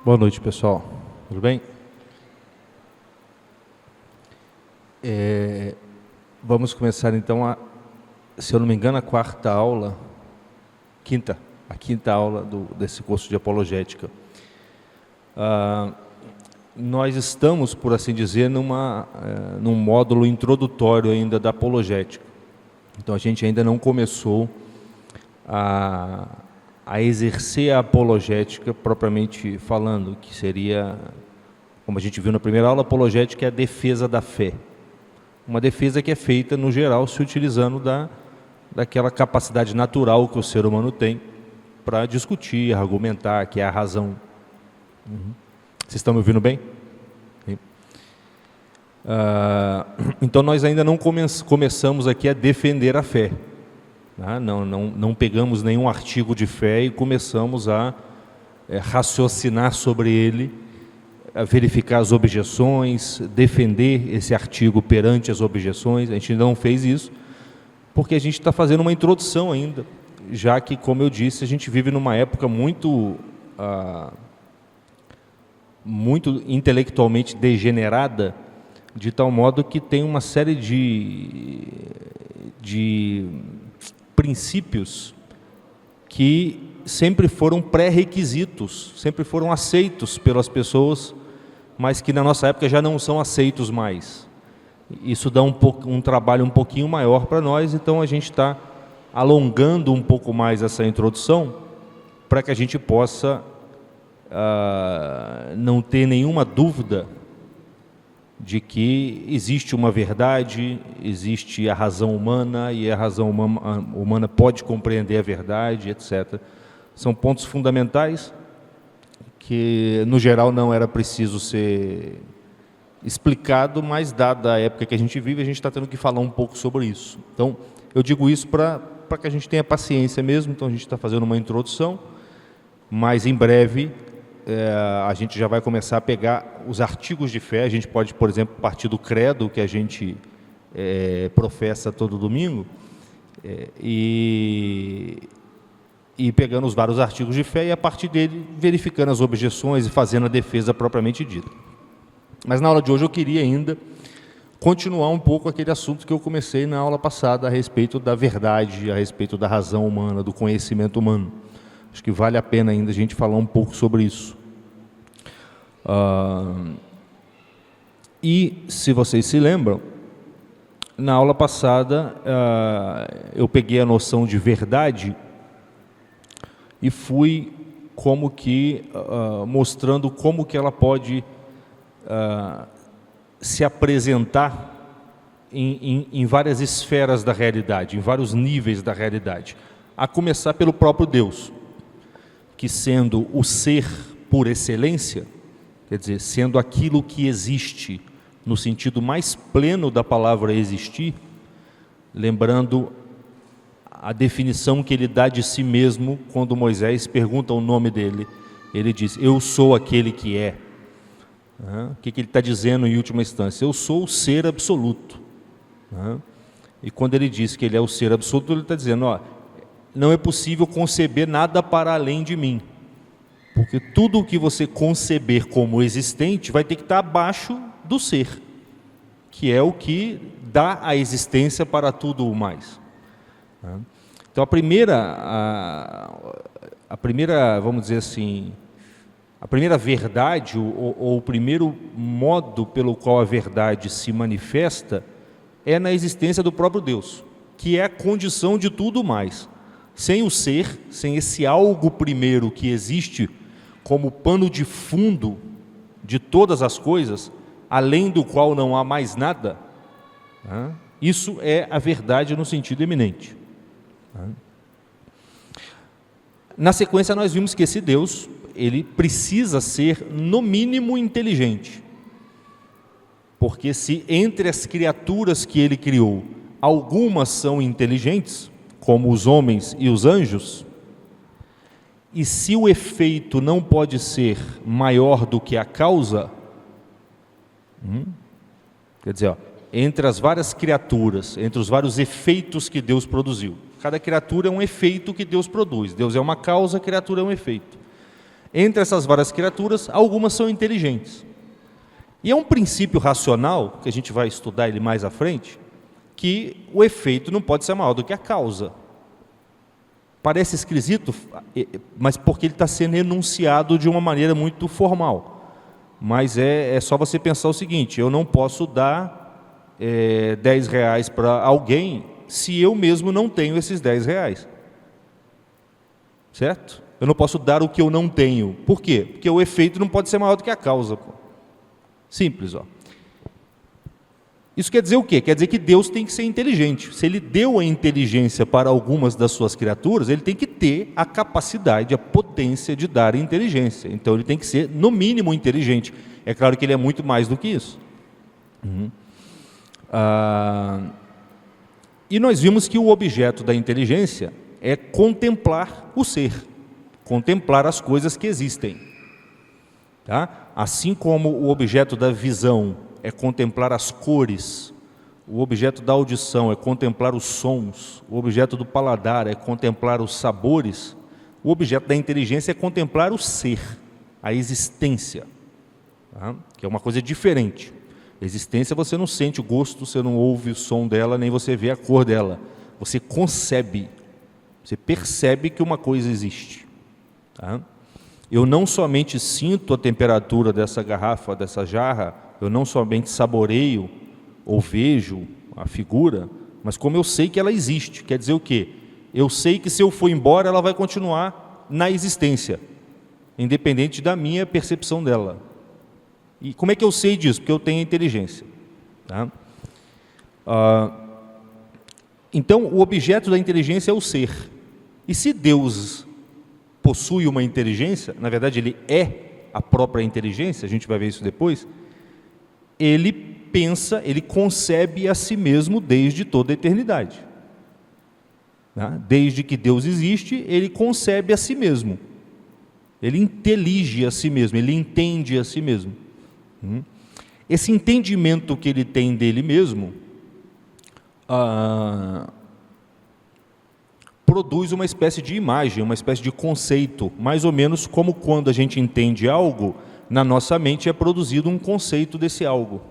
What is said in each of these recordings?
Boa noite, pessoal. Tudo bem? Vamos começar então se eu não me engano, a quinta aula desse curso de apologética. Nós estamos, por assim dizer, num módulo introdutório ainda da apologética. Então a gente ainda não começou a exercer a apologética propriamente falando, que seria, como a gente viu na primeira aula, a apologética é a defesa da fé. Uma defesa que é feita, no geral, se utilizando daquela capacidade natural que o ser humano tem para discutir, argumentar, que é a razão. Vocês estão me ouvindo bem? Então nós ainda não começamos aqui a defender a fé. Não pegamos nenhum artigo de fé e começamos a raciocinar sobre ele, a verificar as objeções, defender esse artigo perante as objeções. A gente ainda não fez isso, porque a gente está fazendo uma introdução ainda, já que, como eu disse, a gente vive numa época muito intelectualmente degenerada, de tal modo que tem uma série de princípios que sempre foram pré-requisitos, sempre foram aceitos pelas pessoas, mas que na nossa época já não são aceitos mais. Isso dá um trabalho um pouquinho maior para nós, então a gente está alongando um pouco mais essa introdução para que a gente possa não ter nenhuma dúvida de que existe uma verdade, existe a razão humana, e a razão humana pode compreender a verdade, etc. São pontos fundamentais que, no geral, não era preciso ser explicado, mas, dada a época que a gente vive, a gente está tendo que falar um pouco sobre isso. Então, eu digo isso para que a gente tenha paciência mesmo. Então, a gente está fazendo uma introdução, mas, em breve, a gente já vai começar a pegar os artigos de fé. A gente pode, por exemplo, partir do credo que a gente professa todo domingo, e pegando os vários artigos de fé e, a partir dele, verificando as objeções e fazendo a defesa propriamente dita. Mas na aula de hoje eu queria ainda continuar um pouco aquele assunto que eu comecei na aula passada a respeito da verdade, a respeito da razão humana, do conhecimento humano. Acho que vale a pena ainda a gente falar um pouco sobre isso. E, se vocês se lembram, na aula passada eu peguei a noção de verdade e fui como que mostrando como que ela pode se apresentar em várias esferas da realidade, em vários níveis da realidade, a começar pelo próprio Deus, que, sendo o ser por excelência, quer dizer, sendo aquilo que existe no sentido mais pleno da palavra existir, lembrando a definição que ele dá de si mesmo quando Moisés pergunta o nome dele. Ele diz: eu sou aquele que é. O que ele está dizendo em última instância? Eu sou o ser absoluto. E quando ele diz que ele é o ser absoluto, ele está dizendo: não é possível conceber nada para além de mim, porque tudo o que você conceber como existente vai ter que estar abaixo do ser, que é o que dá a existência para tudo o mais. Então a primeira, vamos dizer assim, a primeira verdade, ou o primeiro modo pelo qual a verdade se manifesta, é na existência do próprio Deus, que é a condição de tudo mais. Sem o ser, sem esse algo primeiro que existe como pano de fundo de todas as coisas, além do qual não há mais nada, isso é a verdade no sentido eminente. Na sequência, nós vimos que esse Deus, ele precisa ser, no mínimo, inteligente. Porque se entre as criaturas que ele criou, algumas são inteligentes, como os homens e os anjos, e se o efeito não pode ser maior do que a causa, quer dizer, entre as várias criaturas, entre os vários efeitos que Deus produziu, cada criatura é um efeito que Deus produz. Deus é uma causa, a criatura é um efeito. Entre essas várias criaturas, algumas são inteligentes. E é um princípio racional, que a gente vai estudar ele mais à frente, que o efeito não pode ser maior do que a causa. Parece esquisito, mas porque ele está sendo enunciado de uma maneira muito formal. Mas é só você pensar o seguinte: eu não posso dar R$10 para alguém se eu mesmo não tenho esses R$10. Certo? Eu não posso dar o que eu não tenho. Por quê? Porque o efeito não pode ser maior do que a causa. Pô. Simples, ó. Isso quer dizer o quê? Quer dizer que Deus tem que ser inteligente. Se Ele deu a inteligência para algumas das suas criaturas, Ele tem que ter a capacidade, a potência de dar inteligência. Então Ele tem que ser, no mínimo, inteligente. É claro que Ele é muito mais do que isso. E nós vimos que o objeto da inteligência é contemplar o ser, contemplar as coisas que existem. Tá? Assim como o objeto da visão é contemplar as cores, o objeto da audição é contemplar os sons, o objeto do paladar é contemplar os sabores, o objeto da inteligência é contemplar o ser, a existência, tá? Que é uma coisa diferente. Existência, você não sente o gosto, você não ouve o som dela, nem você vê a cor dela. Você concebe, você percebe que uma coisa existe. Tá? Eu não somente sinto a temperatura dessa garrafa, dessa jarra, eu não somente saboreio ou vejo a figura, mas como eu sei que ela existe. Quer dizer o quê? Eu sei que se eu for embora, ela vai continuar na existência, independente da minha percepção dela. E como é que eu sei disso? Porque eu tenho inteligência. Tá? Então, o objeto da inteligência é o ser. E se Deus possui uma inteligência, na verdade Ele é a própria inteligência, a gente vai ver isso depois, Ele pensa, Ele concebe a si mesmo desde toda a eternidade. Tá? Desde que Deus existe, Ele concebe a si mesmo. Ele intelige a si mesmo, Ele entende a si mesmo. Esse entendimento que Ele tem dele mesmo produz uma espécie de imagem, uma espécie de conceito, mais ou menos como quando a gente entende algo, na nossa mente é produzido um conceito desse algo.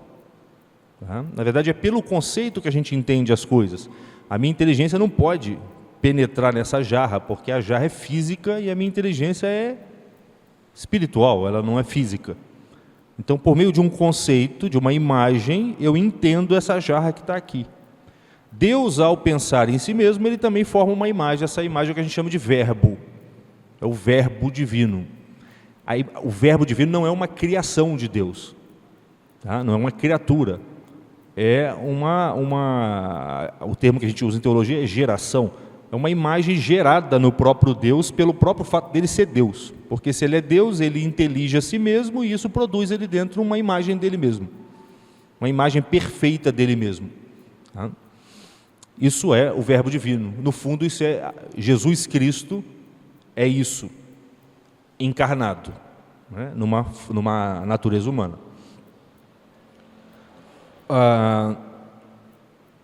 Tá? Na verdade, é pelo conceito que a gente entende as coisas. A minha inteligência não pode penetrar nessa jarra, porque a jarra é física e a minha inteligência é espiritual, ela não é física. Então, por meio de um conceito, de uma imagem, eu entendo essa jarra que está aqui. Deus, ao pensar em si mesmo, Ele também forma uma imagem, essa imagem é o que a gente chama de verbo. É o verbo divino. Aí, o verbo divino não é uma criação de Deus, tá? Não é uma criatura. É o termo que a gente usa em teologia é geração. É uma imagem gerada no próprio Deus, pelo próprio fato dele ser Deus. Porque se Ele é Deus, Ele intelige a si mesmo, e isso produz ali dentro uma imagem dele mesmo. Uma imagem perfeita dele mesmo. Tá? Isso é o verbo divino. No fundo, isso é Jesus Cristo, é isso, encarnado, né? numa natureza humana.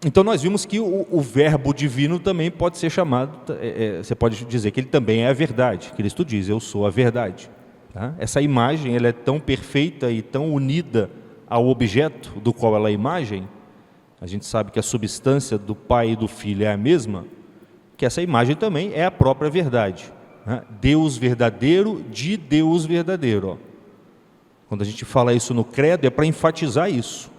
Então nós vimos que o verbo divino também pode ser chamado, você pode dizer que ele também é a verdade. Cristo diz, eu sou a verdade. Tá? Essa imagem ela é tão perfeita e tão unida ao objeto do qual ela é imagem, a gente sabe que a substância do Pai e do Filho é a mesma, que essa imagem também é a própria verdade. Né? Deus verdadeiro de Deus verdadeiro. Ó. Quando a gente fala isso no credo, é para enfatizar isso.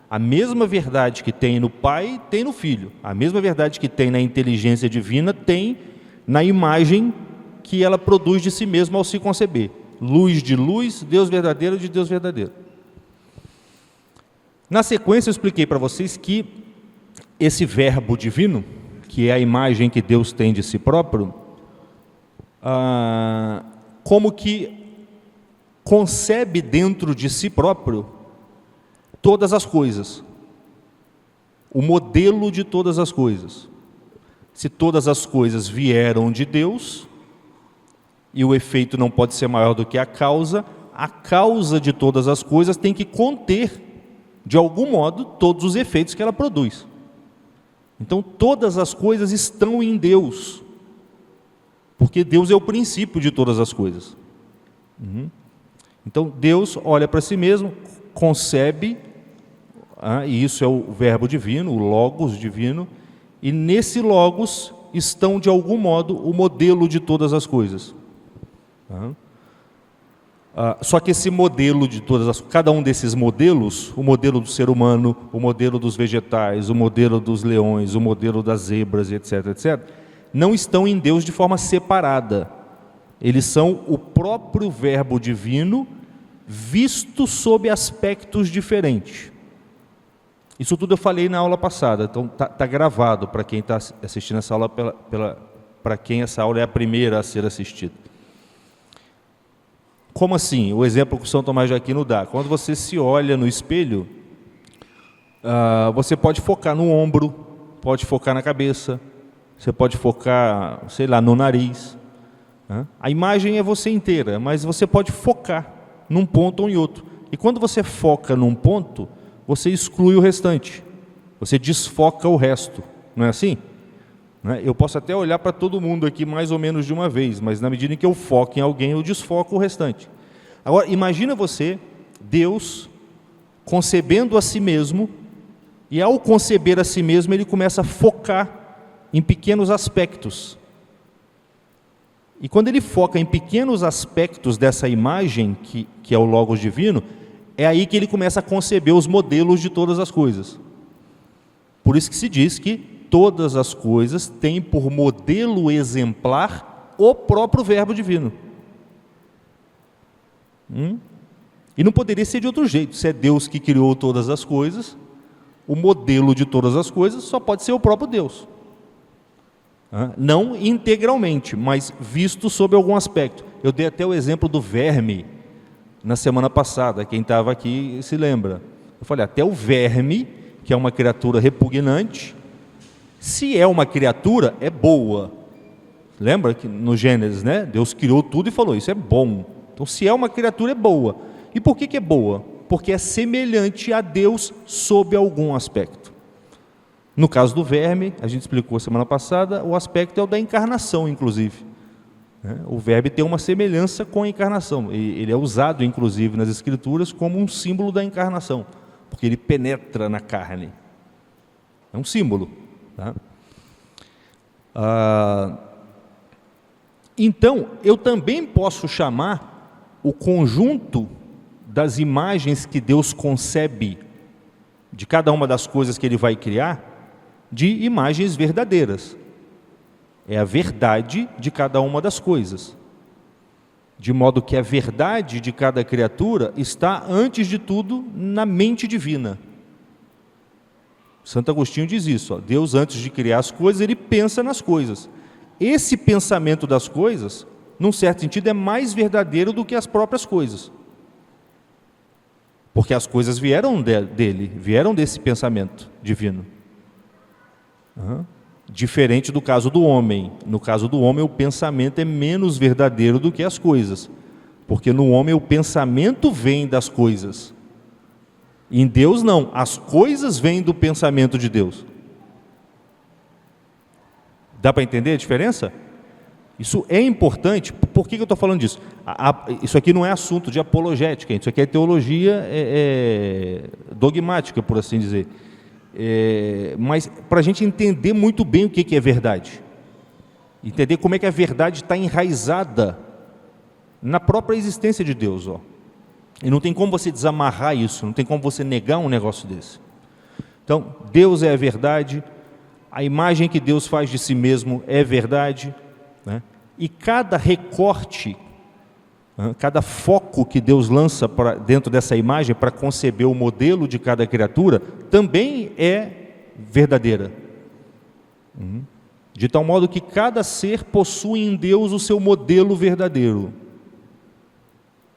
A mesma verdade que tem no Pai, tem no Filho. A mesma verdade que tem na inteligência divina, tem na imagem que ela produz de si mesma ao se conceber. Luz de luz, Deus verdadeiro de Deus verdadeiro. Na sequência, eu expliquei para vocês que esse verbo divino, que é a imagem que Deus tem de si próprio, como que concebe dentro de si próprio todas as coisas, o modelo de todas as coisas. Se todas as coisas vieram de Deus, e o efeito não pode ser maior do que a causa de todas as coisas tem que conter, de algum modo, todos os efeitos que ela produz. Então, todas as coisas estão em Deus, porque Deus é o princípio de todas as coisas. Então, Deus olha para si mesmo, concebe, e isso é o verbo divino, o logos divino, e nesse logos estão, de algum modo, o modelo de todas as coisas. Só que esse modelo de cada um desses modelos, o modelo do ser humano, o modelo dos vegetais, o modelo dos leões, o modelo das zebras, etc., etc., não estão em Deus de forma separada. Eles são o próprio verbo divino visto sob aspectos diferentes. Isso tudo eu falei na aula passada, então está gravado para quem está assistindo essa aula, para quem essa aula é a primeira a ser assistida. Como assim? O exemplo que o São Tomás de Aquino dá. Quando você se olha no espelho, você pode focar no ombro, pode focar na cabeça, você pode focar, sei lá, no nariz. A imagem é você inteira, mas você pode focar num ponto ou em outro. E quando você foca num ponto, você exclui o restante. Você desfoca o resto. Não é assim? Eu posso até olhar para todo mundo aqui mais ou menos de uma vez, mas na medida em que eu foco em alguém, eu desfoco o restante. Agora, imagina você, Deus, concebendo a si mesmo, e ao conceber a si mesmo, ele começa a focar em pequenos aspectos. E quando ele foca em pequenos aspectos dessa imagem, que é o Logos divino, é aí que ele começa a conceber os modelos de todas as coisas. Por isso que se diz que todas as coisas têm por modelo exemplar o próprio verbo divino. E não poderia ser de outro jeito. Se é Deus que criou todas as coisas, o modelo de todas as coisas só pode ser o próprio Deus. Não integralmente, mas visto sob algum aspecto. Eu dei até o exemplo do verme na semana passada. Quem estava aqui se lembra. Eu falei, até o verme, que é uma criatura repugnante, se é uma criatura, é boa. Lembra que no Gênesis, né? Deus criou tudo e falou, isso é bom. Então, se é uma criatura, é boa. E por que é boa? Porque é semelhante a Deus sob algum aspecto. No caso do verme, a gente explicou semana passada, o aspecto é o da encarnação, inclusive. O verme tem uma semelhança com a encarnação. Ele é usado, inclusive, nas Escrituras como um símbolo da encarnação, porque ele penetra na carne. É um símbolo. Então, eu também posso chamar o conjunto das imagens que Deus concebe de cada uma das coisas que Ele vai criar de imagens verdadeiras. É a verdade de cada uma das coisas. De modo que a verdade de cada criatura está, antes de tudo, na mente divina. Santo Agostinho diz isso, Deus, antes de criar as coisas, Ele pensa nas coisas. Esse pensamento das coisas, num certo sentido, é mais verdadeiro do que as próprias coisas. Porque as coisas vieram dele, vieram desse pensamento divino. Diferente do caso do homem. No caso do homem, o pensamento é menos verdadeiro do que as coisas. Porque no homem o pensamento vem das coisas. Em Deus não, as coisas vêm do pensamento de Deus. Dá para entender a diferença? Isso é importante. Por que eu estou falando disso? Isso aqui não é assunto de apologética, isso aqui é teologia dogmática, por assim dizer. Mas para a gente entender muito bem o que é verdade. Entender como é que a verdade está enraizada na própria existência de Deus. E não tem como você desamarrar isso, não tem como você negar um negócio desse. Então, Deus é a verdade, a imagem que Deus faz de si mesmo é verdade, né? E cada recorte, cada foco que Deus lança dentro dessa imagem para conceber o modelo de cada criatura, também é verdadeira. De tal modo que cada ser possui em Deus o seu modelo verdadeiro.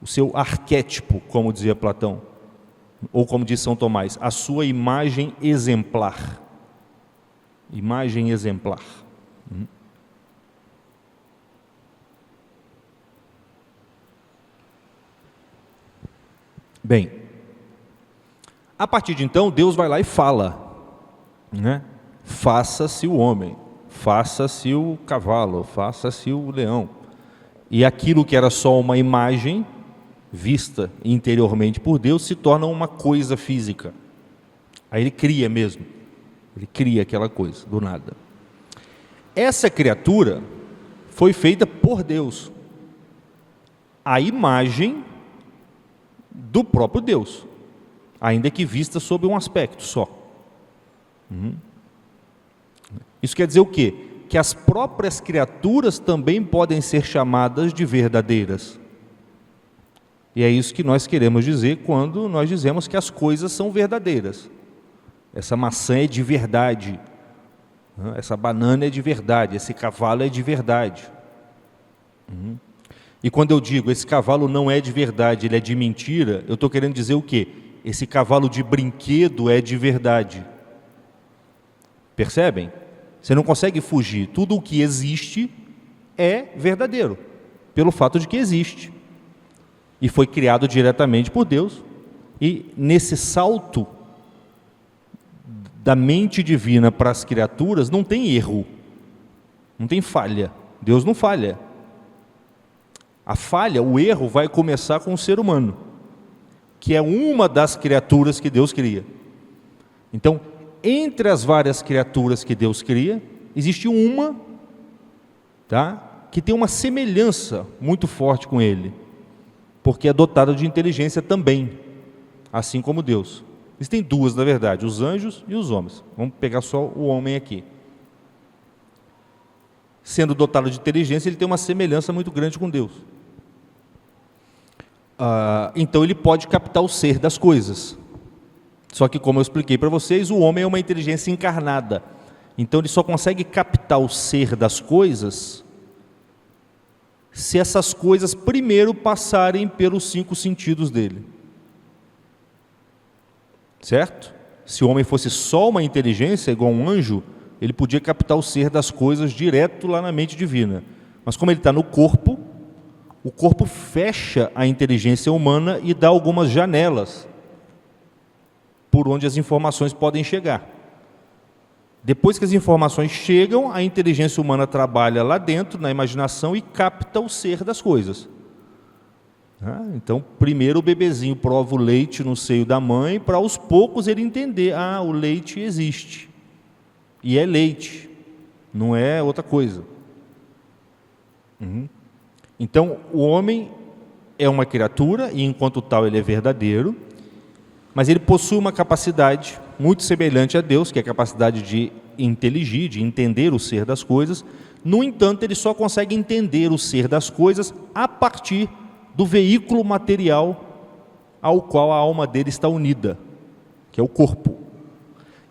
O seu arquétipo, como dizia Platão, ou como diz São Tomás, a sua imagem exemplar. Imagem exemplar. Bem, a partir de então, Deus vai lá e fala, né? Faça-se o homem, faça-se o cavalo, faça-se o leão. E aquilo que era só uma imagem vista interiormente por Deus, se torna uma coisa física. Aí ele cria mesmo. Ele cria aquela coisa, do nada. Essa criatura foi feita por Deus. A imagem do próprio Deus. Ainda que vista sob um aspecto só. Isso quer dizer o quê? Que as próprias criaturas também podem ser chamadas de verdadeiras. E é isso que nós queremos dizer quando nós dizemos que as coisas são verdadeiras. Essa maçã é de verdade, essa banana é de verdade, esse cavalo é de verdade. E quando eu digo esse cavalo não é de verdade, ele é de mentira, eu estou querendo dizer o quê? Esse cavalo de brinquedo é de verdade. Percebem? Você não consegue fugir. Tudo o que existe é verdadeiro, pelo fato de que existe. E foi criado diretamente por Deus. E nesse salto da mente divina para as criaturas, não tem erro, não tem falha. Deus não falha. A falha, o erro, vai começar com o ser humano, que é uma das criaturas que Deus cria. Então, entre as várias criaturas que Deus cria, existe uma, que tem uma semelhança muito forte com Ele, porque é dotada de inteligência também, assim como Deus. Existem duas, na verdade, os anjos e os homens. Vamos pegar só o homem aqui. Sendo dotado de inteligência, ele tem uma semelhança muito grande com Deus. Então ele pode captar o ser das coisas. Só que, como eu expliquei para vocês, o homem é uma inteligência encarnada. Então ele só consegue captar o ser das coisas se essas coisas primeiro passarem pelos 5 sentidos dele. Certo? Se o homem fosse só uma inteligência, igual um anjo, ele podia captar o ser das coisas direto lá na mente divina. Mas como ele está no corpo, o corpo fecha a inteligência humana e dá algumas janelas por onde as informações podem chegar. Depois que as informações chegam, a inteligência humana trabalha lá dentro, na imaginação, e capta o ser das coisas. Então, primeiro o bebezinho prova o leite no seio da mãe, para aos poucos ele entender, o leite existe. E é leite, não é outra coisa. Então, o homem é uma criatura, e enquanto tal ele é verdadeiro, mas ele possui uma capacidade muito semelhante a Deus, que é a capacidade de inteligir, de entender o ser das coisas. No entanto, ele só consegue entender o ser das coisas a partir do veículo material ao qual a alma dele está unida, que é o corpo.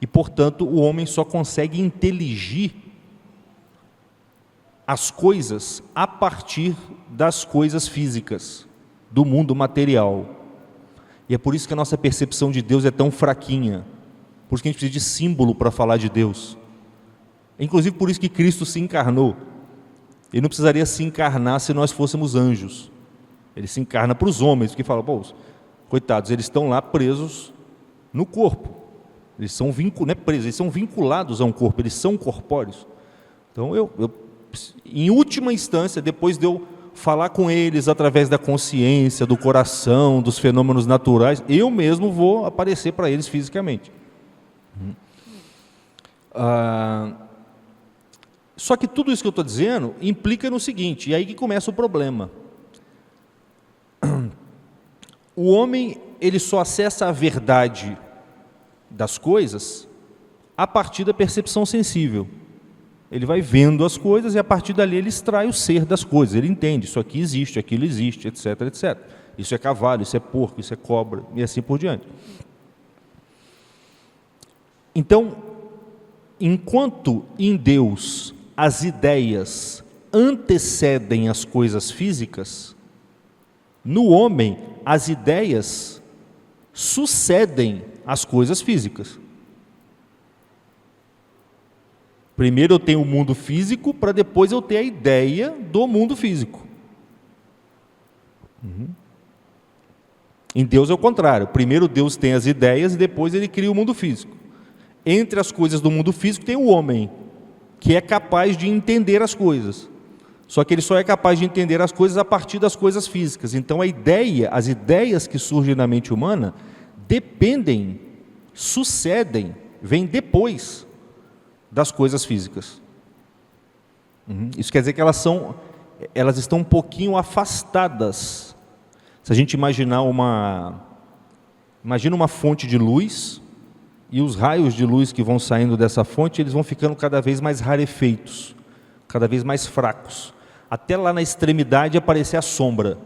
E, portanto, o homem só consegue inteligir as coisas a partir das coisas físicas, do mundo material. E é por isso que a nossa percepção de Deus é tão fraquinha. Por isso que a gente precisa de símbolo para falar de Deus. Inclusive por isso que Cristo se encarnou. Ele não precisaria se encarnar se nós fôssemos anjos. Ele se encarna para os homens, porque fala, coitados, eles estão lá presos no corpo. Eles são presos, eles são vinculados a um corpo, eles são corpóreos. Então eu em última instância, depois de eu falar com eles através da consciência, do coração, dos fenômenos naturais, eu mesmo vou aparecer para eles fisicamente. Só que tudo isso que eu estou dizendo implica no seguinte, e aí que começa o problema. O homem, ele só acessa a verdade das coisas a partir da percepção sensível. Ele vai vendo as coisas e a partir dali ele extrai o ser das coisas. Ele entende, isso aqui existe, aquilo existe, etc, etc. Isso é cavalo, isso é porco, isso é cobra, e assim por diante. Então, enquanto em Deus as ideias antecedem as coisas físicas, no homem as ideias sucedem às coisas físicas. Primeiro eu tenho o mundo físico, para depois eu ter a ideia do mundo físico. Em Deus é o contrário. Primeiro Deus tem as ideias e depois ele cria o mundo físico. Entre as coisas do mundo físico tem o homem, que é capaz de entender as coisas. Só que ele só é capaz de entender as coisas a partir das coisas físicas. Então as ideias que surgem na mente humana dependem, sucedem, vêm depois das coisas físicas. Isso quer dizer que elas estão um pouquinho afastadas. Se a gente imagina uma fonte de luz, e os raios de luz que vão saindo dessa fonte, eles vão ficando cada vez mais rarefeitos, cada vez mais fracos, até lá na extremidade aparecer a sombra.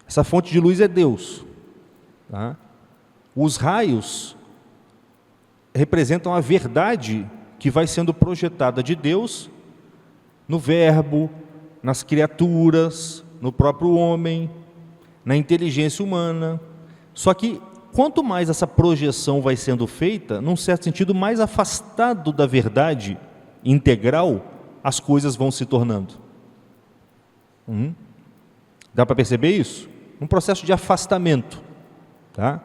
Essa fonte de luz é Deus. Tá? Os raios representam a verdade que vai sendo projetada de Deus no verbo, nas criaturas, no próprio homem, na inteligência humana. Só que quanto mais essa projeção vai sendo feita, num certo sentido, mais afastado da verdade integral as coisas vão se tornando. Dá para perceber isso? Um processo de afastamento, tá?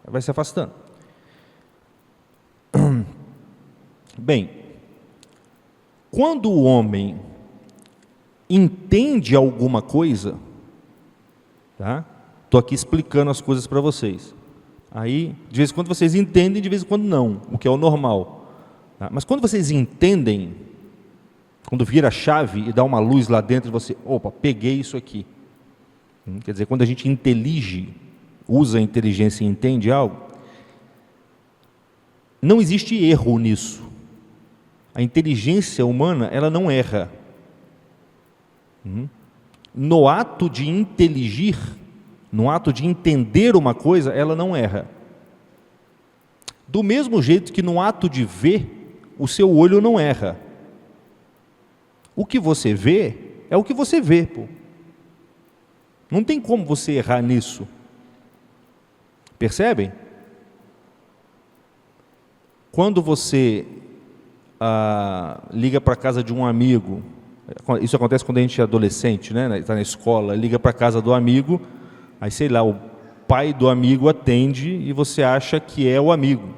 Vai se afastando. Bem, quando o homem entende alguma coisa, tá? Estou aqui explicando as coisas para vocês. Aí, de vez em quando vocês entendem, de vez em quando não, o que é o normal. Tá? Mas quando vocês entendem, quando vira a chave e dá uma luz lá dentro, você, opa, peguei isso aqui. Quer dizer, quando a gente intelige, usa a inteligência e entende algo, não existe erro nisso. A inteligência humana, ela não erra. No ato de inteligir, no ato de entender uma coisa, ela não erra. Do mesmo jeito que no ato de ver, o seu olho não erra. O que você vê, é o que você vê, pô. Não tem como você errar nisso. Percebem? Quando você liga para a casa de um amigo, isso acontece quando a gente é adolescente, né? Está na escola, liga para a casa do amigo, aí sei lá, o pai do amigo atende e você acha que é o amigo,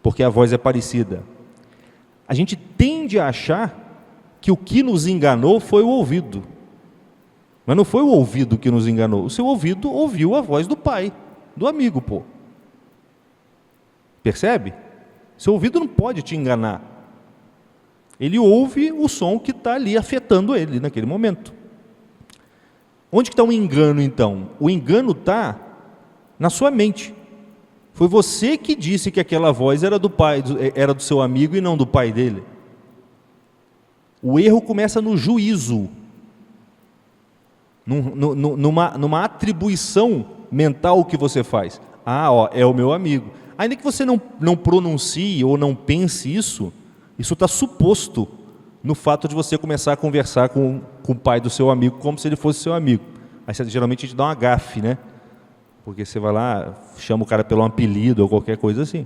porque a voz é parecida. A gente tende a achar que o que nos enganou foi o ouvido. Mas não foi o ouvido que nos enganou. O seu ouvido ouviu a voz do pai, do amigo, pô. Percebe? Seu ouvido não pode te enganar. Ele ouve o som que está ali afetando ele naquele momento. Onde que está o engano, então? O engano está na sua mente. Foi você que disse que aquela voz era do pai, era do seu amigo e não do pai dele. O erro começa no juízo, numa atribuição mental que você faz. É o meu amigo. Ainda que você não pronuncie ou não pense isso está suposto no fato de você começar a conversar com o pai do seu amigo como se ele fosse seu amigo. Aí geralmente a gente dá uma gafe, né? Porque você vai lá, chama o cara pelo apelido ou qualquer coisa assim.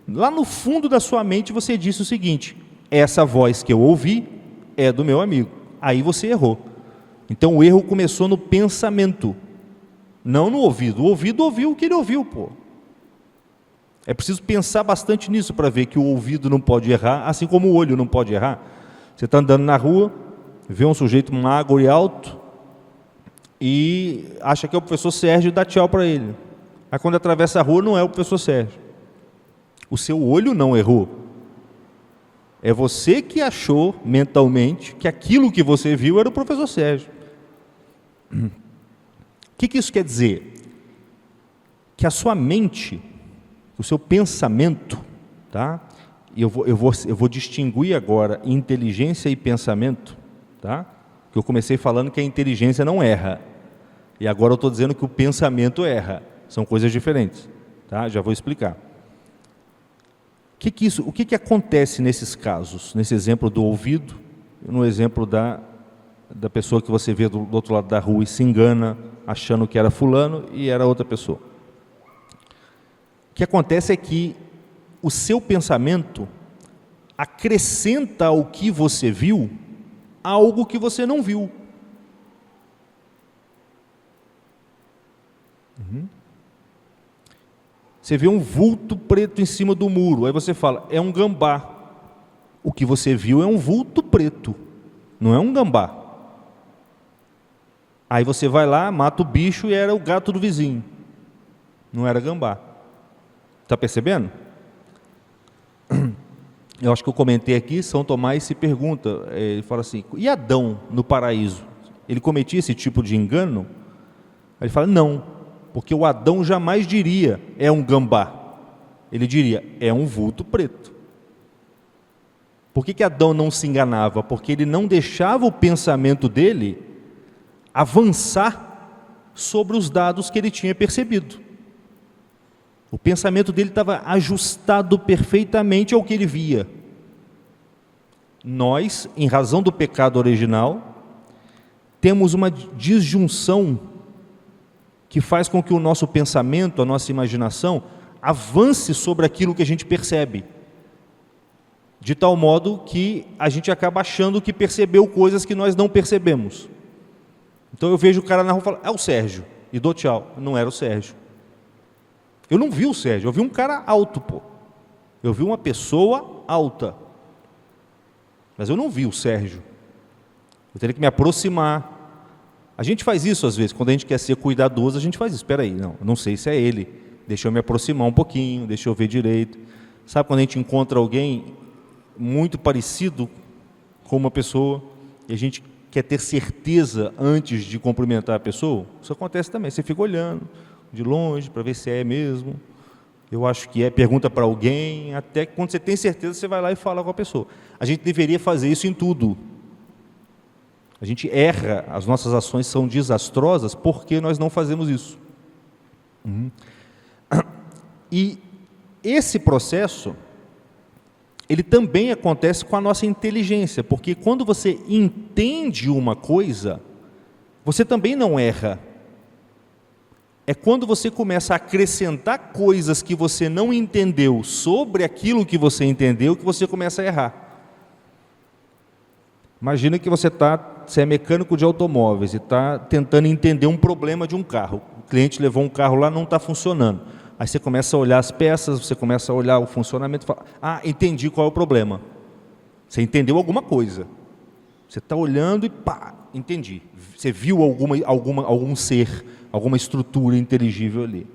Lá no fundo da sua mente você disse o seguinte: essa voz que eu ouvi é do meu amigo. Aí você errou. Então o erro começou no pensamento, não no ouvido. O ouvido ouviu o que ele ouviu, pô. É preciso pensar bastante nisso para ver que o ouvido não pode errar, assim como o olho não pode errar. Você está andando na rua, vê um sujeito magro e alto e acha que é o professor Sérgio e dá tchau para ele. Aí quando atravessa a rua não é o professor Sérgio. O seu olho não errou. É você que achou mentalmente que aquilo que você viu era o professor Sérgio. O que isso quer dizer? Que a sua mente, o seu pensamento, tá? E eu vou distinguir agora inteligência e pensamento, tá? Que eu comecei falando que a inteligência não erra, e agora eu estou dizendo que o pensamento erra. São coisas diferentes, tá? Já vou explicar. O que acontece nesses casos? Nesse exemplo do ouvido, no exemplo da pessoa que você vê do outro lado da rua e se engana, achando que era fulano e era outra pessoa. O que acontece é que o seu pensamento acrescenta ao que você viu algo que você não viu. Você vê um vulto preto em cima do muro, aí você fala, é um gambá. O que você viu é um vulto preto, não é um gambá. Aí você vai lá, mata o bicho e era o gato do vizinho. Não era gambá. Está percebendo? Eu acho que eu comentei aqui, São Tomás se pergunta, ele fala assim, e Adão no paraíso? Ele cometia esse tipo de engano? Ele fala, não, porque o Adão jamais diria, é um gambá. Ele diria, é um vulto preto. Por que Adão não se enganava? Porque ele não deixava o pensamento dele avançar sobre os dados que ele tinha percebido. O pensamento dele estava ajustado perfeitamente ao que ele via. Nós, em razão do pecado original, temos uma disjunção que faz com que o nosso pensamento, a nossa imaginação, avance sobre aquilo que a gente percebe. De tal modo que a gente acaba achando que percebeu coisas que nós não percebemos. Então eu vejo o cara na rua e falo, é o Sérgio, e dou tchau. Não era o Sérgio. Eu não vi o Sérgio, eu vi um cara alto, pô. Eu vi uma pessoa alta. Mas eu não vi o Sérgio. Eu teria que me aproximar. A gente faz isso às vezes, quando a gente quer ser cuidadoso, a gente faz isso. Espera aí, não sei se é ele. Deixa eu me aproximar um pouquinho, deixa eu ver direito. Sabe quando a gente encontra alguém muito parecido com uma pessoa e a gente quer ter certeza antes de cumprimentar a pessoa? Isso acontece também. Você fica olhando de longe para ver se é mesmo. Eu acho que é, pergunta para alguém, até que quando você tem certeza, você vai lá e fala com a pessoa. A gente deveria fazer isso em tudo. A gente erra, as nossas ações são desastrosas porque nós não fazemos isso. E esse processo, ele também acontece com a nossa inteligência, porque quando você entende uma coisa, você também não erra. É quando você começa a acrescentar coisas que você não entendeu sobre aquilo que você entendeu que você começa a errar. Imagina que você é mecânico de automóveis e está tentando entender um problema de um carro. O cliente levou um carro lá, não está funcionando. Aí você começa a olhar as peças, você começa a olhar o funcionamento e fala, entendi qual é o problema. Você entendeu alguma coisa. Você está olhando e pá, entendi. Você viu algum ser, alguma estrutura inteligível ali.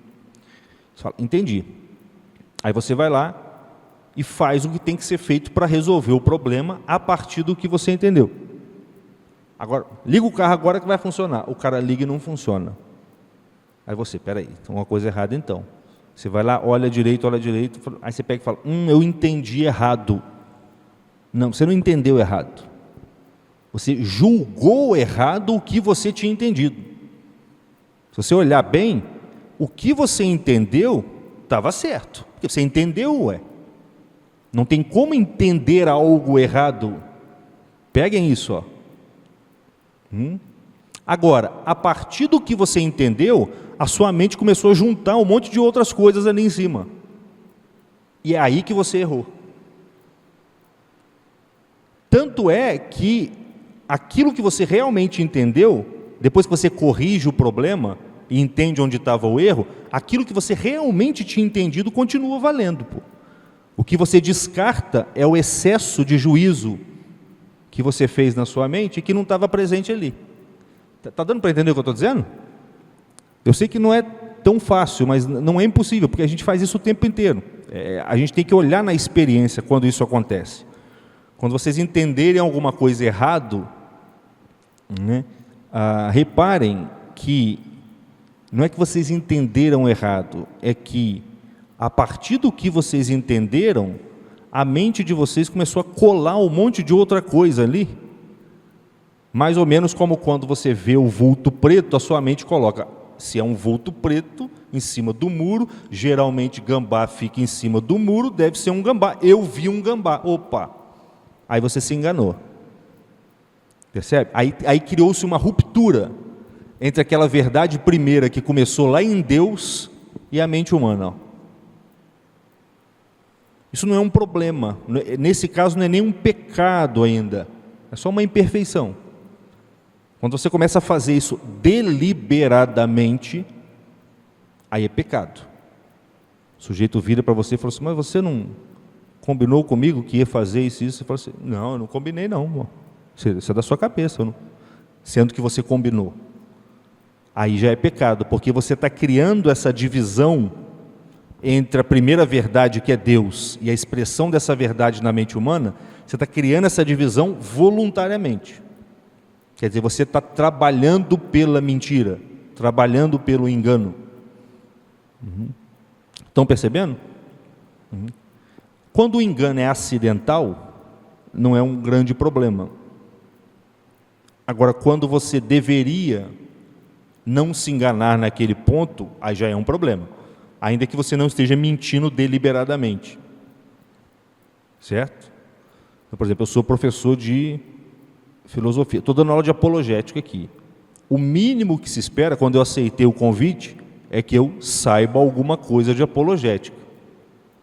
Você fala, entendi. Aí você vai lá e faz o que tem que ser feito para resolver o problema a partir do que você entendeu. Agora, liga o carro agora que vai funcionar. O cara liga e não funciona. Aí você, peraí, tem uma coisa errada então. Você vai lá, olha direito, aí você pega e fala, eu entendi errado. Não, você não entendeu errado. Você julgou errado o que você tinha entendido. Se você olhar bem, o que você entendeu estava certo. Porque você entendeu, ué. Não tem como entender algo errado. Peguem isso, ó. Agora, a partir do que você entendeu, a sua mente começou a juntar um monte de outras coisas ali em cima. E é aí que você errou. Tanto é que aquilo que você realmente entendeu, depois que você corrige o problema e entende onde estava o erro, aquilo que você realmente tinha entendido continua valendo. Pô. O que você descarta é o excesso de juízo que você fez na sua mente e que não estava presente ali. Está dando para entender o que eu estou dizendo? Eu sei que não é tão fácil, mas não é impossível, porque a gente faz isso o tempo inteiro. A gente tem que olhar na experiência quando isso acontece. Quando vocês entenderem alguma coisa errado, né, reparem que não é que vocês entenderam errado, é que a partir do que vocês entenderam, a mente de vocês começou a colar um monte de outra coisa ali. Mais ou menos como quando você vê o vulto preto, a sua mente coloca, se é um vulto preto, em cima do muro, geralmente gambá fica em cima do muro, deve ser um gambá. Eu vi um gambá. Opa! Aí você se enganou. Percebe? Aí criou-se uma ruptura entre aquela verdade primeira que começou lá em Deus e a mente humana. Isso não é um problema. Nesse caso não é nem um pecado ainda. É só uma imperfeição. Quando você começa a fazer isso deliberadamente, aí é pecado. O sujeito vira para você e fala assim, mas você não combinou comigo que ia fazer isso e isso? Você fala assim, não, eu não combinei não. Isso é da sua cabeça. Sendo que você combinou. Aí já é pecado, porque você está criando essa divisão entre a primeira verdade, que é Deus, e a expressão dessa verdade na mente humana. Você está criando essa divisão voluntariamente. Quer dizer, você está trabalhando pela mentira, trabalhando pelo engano. Estão percebendo? Quando o engano é acidental, não é um grande problema. Agora, quando você deveria não se enganar naquele ponto, aí já é um problema. Ainda que você não esteja mentindo deliberadamente. Certo? Então, por exemplo, eu sou professor de filosofia, estou dando aula de apologética aqui. O mínimo que se espera, quando eu aceitei o convite, é que eu saiba alguma coisa de apologética.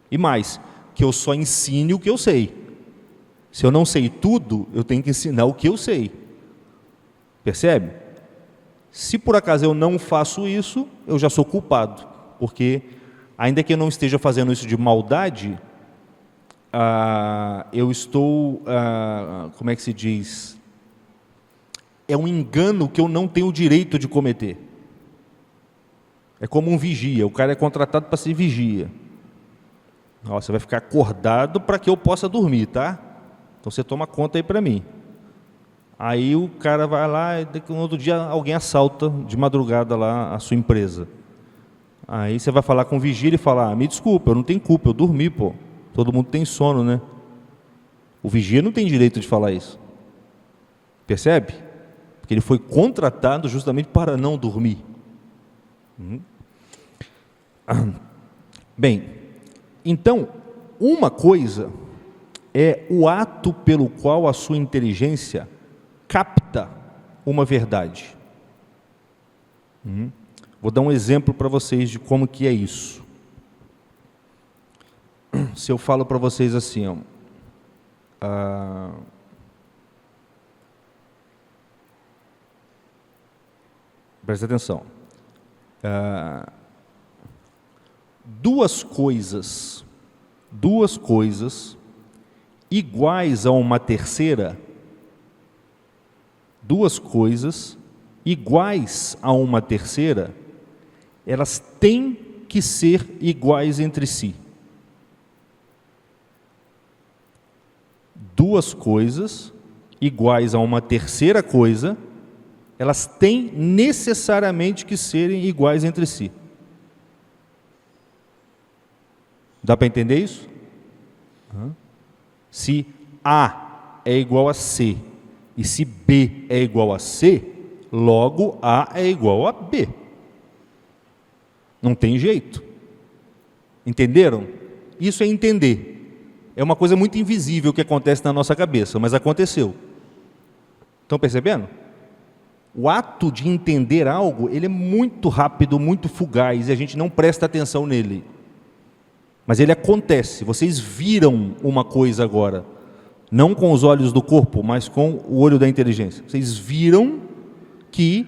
E mais, que eu só ensine o que eu sei. Se eu não sei tudo, eu tenho que ensinar o que eu sei. Percebe? Se por acaso eu não faço isso, eu já sou culpado. Porque, ainda que eu não esteja fazendo isso de maldade, eu estou, como é que se diz? É um engano que eu não tenho o direito de cometer. É como um vigia, o cara é contratado para ser vigia. Você vai ficar acordado para que eu possa dormir, tá? Então você toma conta aí para mim. Aí o cara vai lá e no outro dia alguém assalta de madrugada lá a sua empresa. Aí você vai falar com o vigia e fala, me desculpa, eu não tenho culpa, eu dormi, pô. Todo mundo tem sono, né? O vigia não tem direito de falar isso. Percebe? Porque ele foi contratado justamente para não dormir. Bem, então, uma coisa é o ato pelo qual a sua inteligência capta uma verdade. Vou dar um exemplo para vocês de como que é isso. Se eu falo para vocês assim, presta atenção. Duas coisas iguais a uma terceira, elas têm que ser iguais entre si. Duas coisas iguais a uma terceira coisa, elas têm necessariamente que serem iguais entre si. Dá para entender isso? Se A é igual a C e se B é igual a C, logo A é igual a B. Não tem jeito. Entenderam? Isso é entender. É uma coisa muito invisível que acontece na nossa cabeça, mas aconteceu. Estão percebendo? O ato de entender algo, ele é muito rápido, muito fugaz, e a gente não presta atenção nele. Mas ele acontece. Vocês viram uma coisa agora, não com os olhos do corpo, mas com o olho da inteligência. Vocês viram que,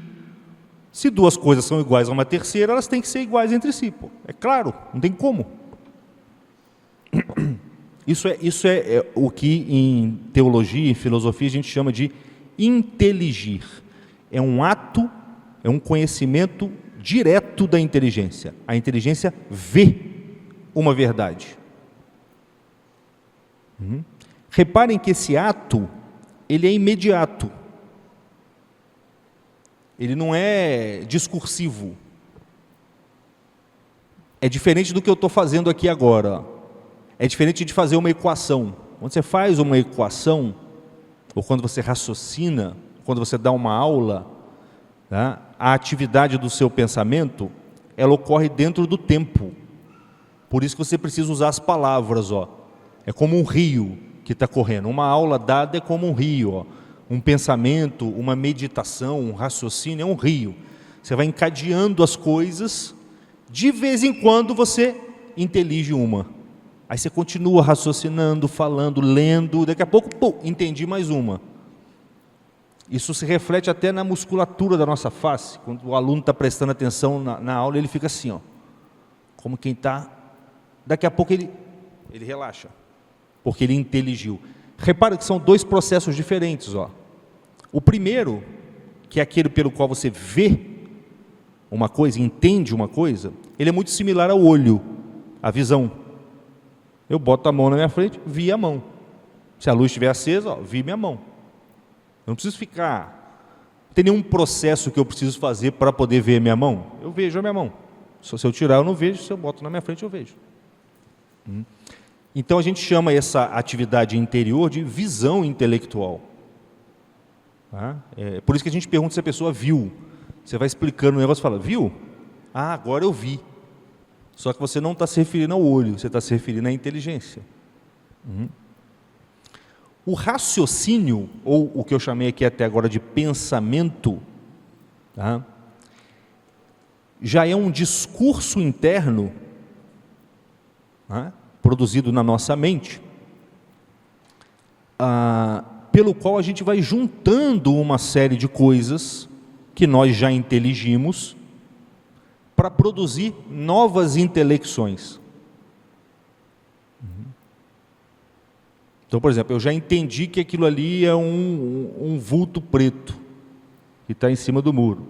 se duas coisas são iguais a uma terceira, elas têm que ser iguais entre si. Pô. É claro, não tem como. Isso é o que em teologia, em filosofia, a gente chama de inteligir. É um ato, é um conhecimento direto da inteligência. A inteligência vê uma verdade. Reparem que esse ato, ele é imediato. Ele não é discursivo. É diferente do que eu estou fazendo aqui agora. É diferente de fazer uma equação. Quando você faz uma equação, ou quando você raciocina, quando você dá uma aula, tá? A atividade do seu pensamento, ela ocorre dentro do tempo. Por isso que você precisa usar as palavras. É como um rio que está correndo. Uma aula dada é como um rio. Um pensamento, uma meditação, um raciocínio é um rio. Você vai encadeando as coisas, de vez em quando você intelige uma. Aí você continua raciocinando, falando, lendo, daqui a pouco, entendi mais uma. Isso se reflete até na musculatura da nossa face. Quando o aluno está prestando atenção na aula, ele fica assim, como quem está... Daqui a pouco ele relaxa. porque ele inteligiu. Repara que são dois processos diferentes, ó. O primeiro, que é aquele pelo qual você vê uma coisa, entende uma coisa, ele é muito similar ao olho, à visão. Eu boto a mão na minha frente, vi a mão. Se a luz estiver acesa, ó, vi minha mão. Eu não preciso não tem nenhum processo que eu preciso fazer para poder ver minha mão. Eu vejo a minha mão. Se eu tirar, eu não vejo. Se eu boto na minha frente, eu vejo. Então, a gente chama essa atividade interior de visão intelectual. Tá? É por isso que a gente pergunta se a pessoa viu. Você vai explicando o negócio e fala, viu? Ah, agora eu vi. Só que você não está se referindo ao olho, você está se referindo à inteligência. O raciocínio, ou o que eu chamei aqui até agora de pensamento, tá? Já é um discurso interno, tá? Produzido na nossa mente, pelo qual a gente vai juntando uma série de coisas que nós já inteligimos para produzir novas intelecções. Então, por exemplo, eu já entendi que aquilo ali é um vulto preto que está em cima do muro.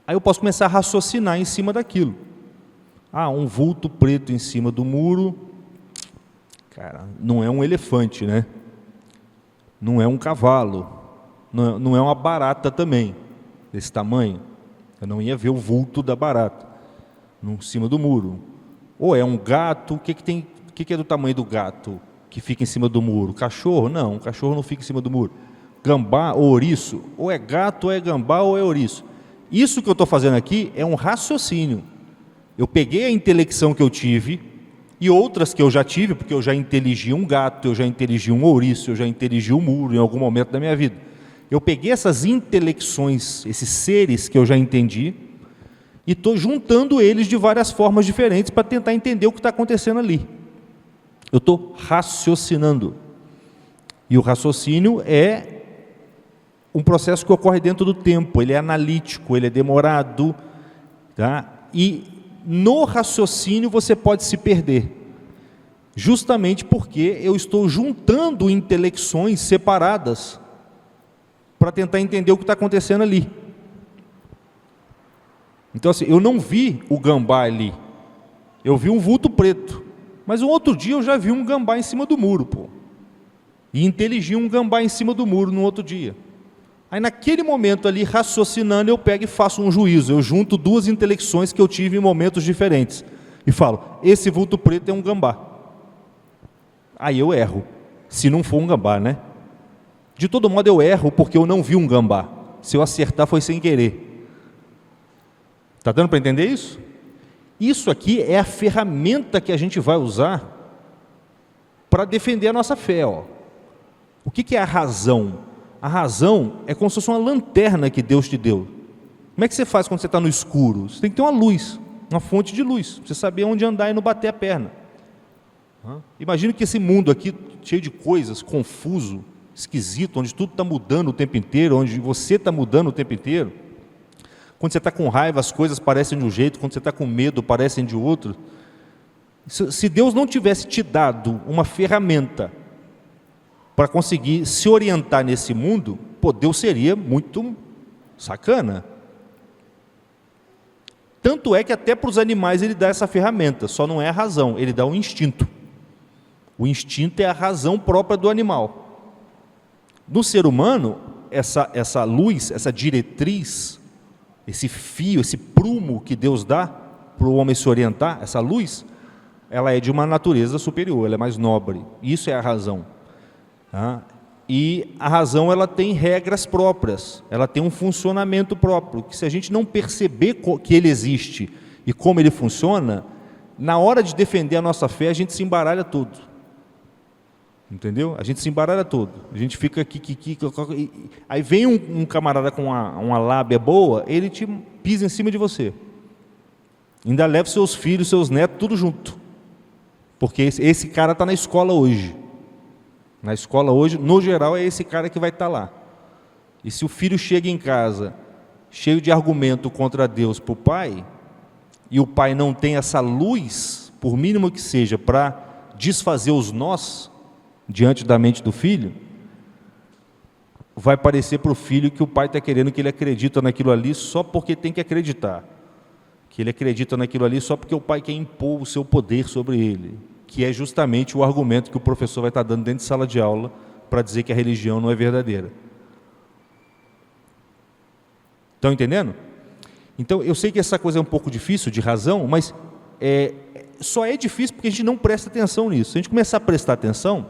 Aí eu posso começar a raciocinar em cima daquilo. Ah, um vulto preto em cima do muro, cara, não é um elefante, né? Não é um cavalo, não é uma barata também, desse tamanho. Eu não ia ver o vulto da barata em cima do muro. Ou é um gato, o que é do tamanho do gato que fica em cima do muro? Cachorro? Não, cachorro não fica em cima do muro. Gambá ou ouriço? Ou é gato, ou é gambá, ou é ouriço. Isso que eu estou fazendo aqui é um raciocínio. Eu peguei a intelecção que eu tive e outras que eu já tive, porque eu já inteligi um gato, eu já inteligi um ouriço, eu já inteligi um muro em algum momento da minha vida. Eu peguei essas intelecções, esses seres que eu já entendi, e estou juntando eles de várias formas diferentes para tentar entender o que está acontecendo ali. Eu estou raciocinando. E o raciocínio é um processo que ocorre dentro do tempo, ele é analítico, ele é demorado, tá? E no raciocínio você pode se perder, justamente porque eu estou juntando intelecções separadas para tentar entender o que está acontecendo ali. Então assim, eu não vi o gambá ali, eu vi um vulto preto, mas um outro dia eu já vi um gambá em cima do muro, pô. E inteligi um gambá em cima do muro no outro dia. Aí naquele momento ali, raciocinando, eu pego e faço um juízo, eu junto duas intelecções que eu tive em momentos diferentes, e falo, esse vulto preto é um gambá. Aí eu erro, se não for um gambá, né? De todo modo eu erro porque eu não vi um gambá, se eu acertar foi sem querer. Está dando para entender isso? Isso aqui é a ferramenta que a gente vai usar para defender a nossa fé, ó. O que é a razão? A razão é como se fosse uma lanterna que Deus te deu. Como é que você faz quando você está no escuro? Você tem que ter uma luz, uma fonte de luz, para você saber onde andar e não bater a perna. Imagina que esse mundo aqui, cheio de coisas, confuso, esquisito, onde tudo está mudando o tempo inteiro, onde você está mudando o tempo inteiro. Quando você está com raiva, as coisas parecem de um jeito, quando você está com medo, parecem de outro. Se Deus não tivesse te dado uma ferramenta para conseguir se orientar nesse mundo, pô, Deus seria muito sacana. Tanto é que até para os animais ele dá essa ferramenta, só não é a razão, ele dá o instinto. O instinto é a razão própria do animal. No ser humano, essa luz, essa diretriz, esse fio, esse prumo que Deus dá para o homem se orientar, essa luz, ela é de uma natureza superior, ela é mais nobre. Isso é a razão. E a razão, ela tem regras próprias, ela tem um funcionamento próprio, que se a gente não perceber que ele existe e como ele funciona, na hora de defender a nossa fé, a gente se embaralha todo. Entendeu? A gente se embaralha todo. A gente fica aqui. Aí vem um camarada com uma lábia boa, ele te pisa em cima de você. Ainda leva seus filhos, seus netos, tudo junto. Porque esse cara está na escola hoje. Na escola hoje, no geral, é esse cara que vai estar lá. E se o filho chega em casa, cheio de argumento contra Deus para o pai, e o pai não tem essa luz, por mínimo que seja, para desfazer os nós, diante da mente do filho, vai parecer para o filho que o pai está querendo que ele acredita naquilo ali só porque tem que acreditar. Que ele acredita naquilo ali só porque o pai quer impor o seu poder sobre ele. Que é justamente o argumento que o professor vai estar dando dentro de sala de aula para dizer que a religião não é verdadeira. Estão entendendo? Então, eu sei que essa coisa é um pouco difícil, de razão, mas só é difícil porque a gente não presta atenção nisso. Se a gente começar a prestar atenção,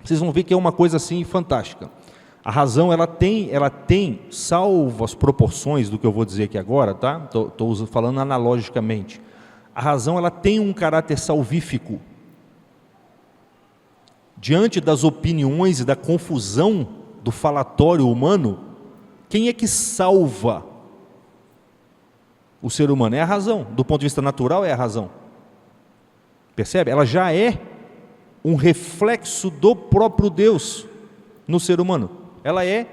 vocês vão ver que é uma coisa assim fantástica. A razão, ela tem, salvo as proporções do que eu vou dizer aqui agora, tá? Estou falando analogicamente. A razão, ela tem um caráter salvífico. Diante das opiniões e da confusão do falatório humano, quem é que salva o ser humano? É a razão. Do ponto de vista natural, é a razão. Percebe? Ela já é um reflexo do próprio Deus no ser humano. Ela é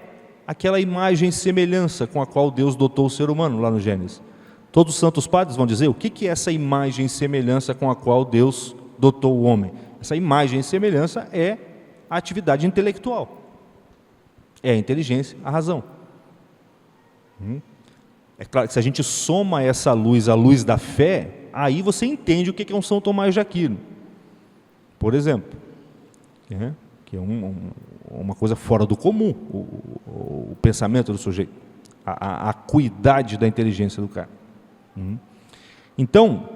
aquela imagem e semelhança com a qual Deus dotou o ser humano, lá no Gênesis. Todos os santos padres vão dizer o que é essa imagem e semelhança com a qual Deus dotou o homem. Essa imagem e semelhança é a atividade intelectual. É a inteligência, a razão. É claro que se a gente soma essa luz à luz da fé, aí você entende o que é um São Tomás de Aquino, por exemplo. Que é uma coisa fora do comum, o pensamento do sujeito, a acuidade da inteligência do cara. Então,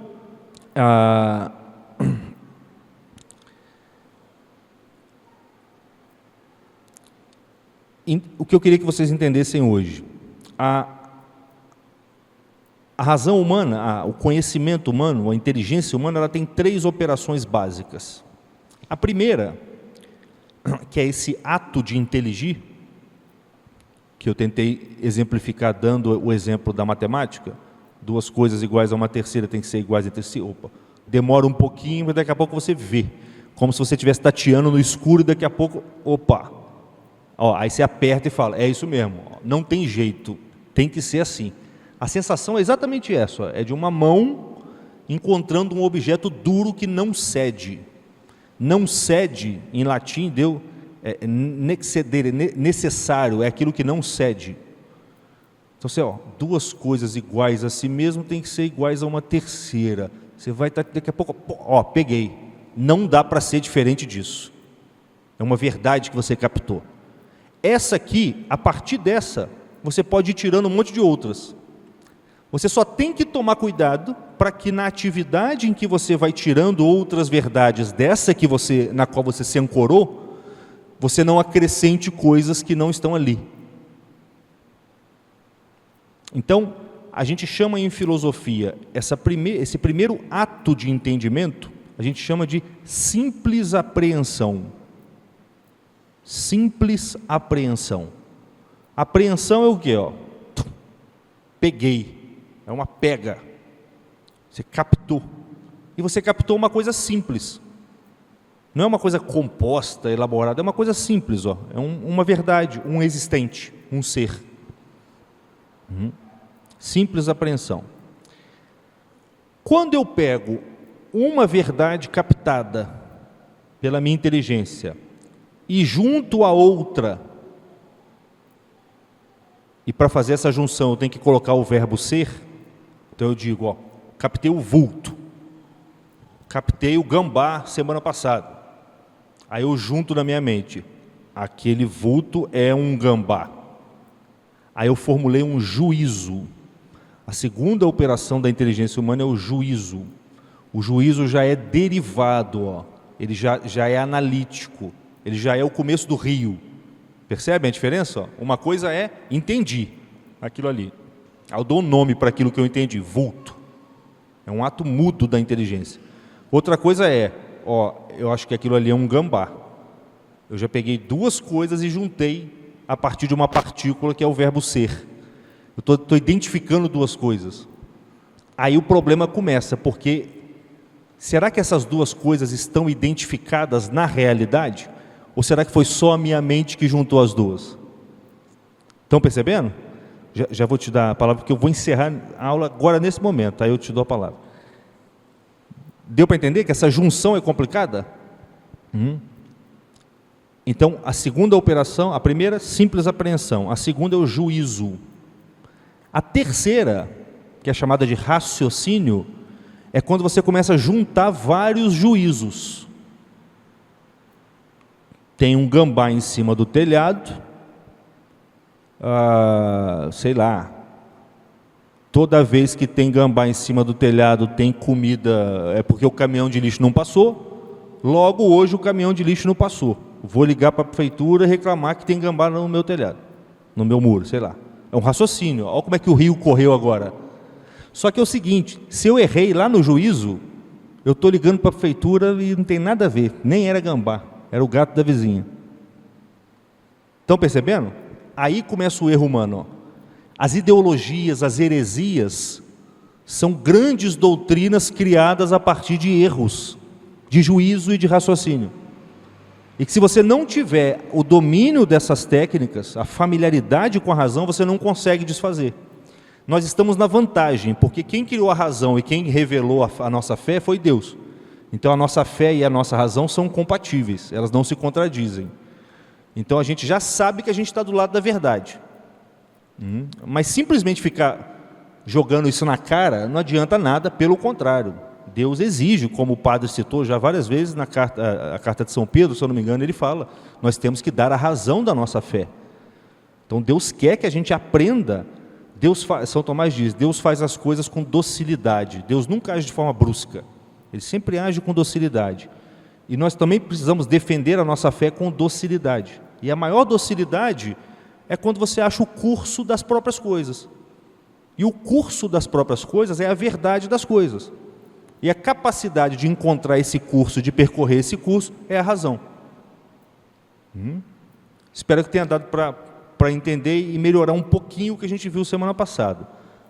o que eu queria que vocês entendessem hoje, a razão humana, o conhecimento humano, a inteligência humana, ela tem 3 operações básicas. A primeira, que é esse ato de inteligir, que eu tentei exemplificar dando o exemplo da matemática, 2 coisas iguais a uma terceira tem que ser iguais entre si. Demora um pouquinho, mas daqui a pouco você vê, como se você estivesse tateando no escuro e daqui a pouco, aí você aperta e fala, é isso mesmo, não tem jeito, tem que ser assim. A sensação é exatamente essa, é de uma mão encontrando um objeto duro que não cede. Não cede, em latim, deu nexcedere, necessário, é aquilo que não cede. Então, 2 coisas iguais a si mesmo tem que ser iguais a uma terceira. Você vai estar, daqui a pouco, peguei. Não dá para ser diferente disso. É uma verdade que você captou. Essa aqui, a partir dessa, você pode ir tirando um monte de outras. Você só tem que tomar cuidado para que na atividade em que você vai tirando outras verdades dessa na qual você se ancorou, você não acrescente coisas que não estão ali. Então, a gente chama em filosofia esse primeiro ato de entendimento, a gente chama de simples apreensão. Simples apreensão. Apreensão é o quê? Peguei. É uma pega. Você captou. E você captou uma coisa simples. Não é uma coisa composta, elaborada, é uma coisa simples. É uma verdade, um existente, um ser. Simples apreensão. Quando eu pego uma verdade captada pela minha inteligência e junto a outra, e para fazer essa junção eu tenho que colocar o verbo ser, então eu digo, captei o vulto, captei o gambá semana passada, aí eu junto na minha mente, aquele vulto é um gambá, aí eu formulei um juízo. A segunda operação da inteligência humana é o juízo. O juízo já é derivado, ele já é analítico, ele já é o começo do rio. Percebem a diferença? Uma coisa é, entendi aquilo ali. Eu dou um nome para aquilo que eu entendi, vulto. É um ato mudo da inteligência. Outra coisa é, eu acho que aquilo ali é um gambá. Eu já peguei 2 coisas e juntei a partir de uma partícula que é o verbo ser. Eu estou identificando 2 coisas. Aí o problema começa, porque será que essas 2 coisas estão identificadas na realidade? Ou será que foi só a minha mente que juntou as 2? Estão percebendo? Já vou te dar a palavra, porque eu vou encerrar a aula agora nesse momento, aí eu te dou a palavra. Deu para entender que essa junção é complicada? Então, a segunda operação, a primeira, simples apreensão. A segunda é o juízo. A terceira, que é chamada de raciocínio, é quando você começa a juntar vários juízos. Tem um gambá em cima do telhado, sei lá, toda vez que tem gambá em cima do telhado tem comida, é porque o caminhão de lixo não passou, logo hoje o caminhão de lixo não passou. Vou ligar para a prefeitura e reclamar que tem gambá no meu telhado, no meu muro, sei lá. É um raciocínio, olha como é que o rio correu agora. Só que é o seguinte, se eu errei lá no juízo, eu estou ligando para a prefeitura e não tem nada a ver, nem era gambá, era o gato da vizinha. Estão percebendo? Aí começa o erro humano. Ó. As ideologias, as heresias, são grandes doutrinas criadas a partir de erros, de juízo e de raciocínio. E que se você não tiver o domínio dessas técnicas, a familiaridade com a razão, você não consegue desfazer. Nós estamos na vantagem, porque quem criou a razão e quem revelou a nossa fé foi Deus. Então a nossa fé e a nossa razão são compatíveis, elas não se contradizem. Então a gente já sabe que a gente está do lado da verdade. Mas simplesmente ficar jogando isso na cara não adianta nada, pelo contrário. Deus exige, como o padre citou já várias vezes na carta, a carta de São Pedro, se eu não me engano, ele fala, nós temos que dar a razão da nossa fé. Então Deus quer que a gente aprenda. São Tomás diz, Deus faz as coisas com docilidade. Deus nunca age de forma brusca. Ele sempre age com docilidade. E nós também precisamos defender a nossa fé com docilidade. E a maior docilidade é quando você acha o curso das próprias coisas. E o curso das próprias coisas é a verdade das coisas. E a capacidade de encontrar esse curso, de percorrer esse curso, é a razão. Espero que tenha dado para entender e melhorar um pouquinho o que a gente viu semana passada.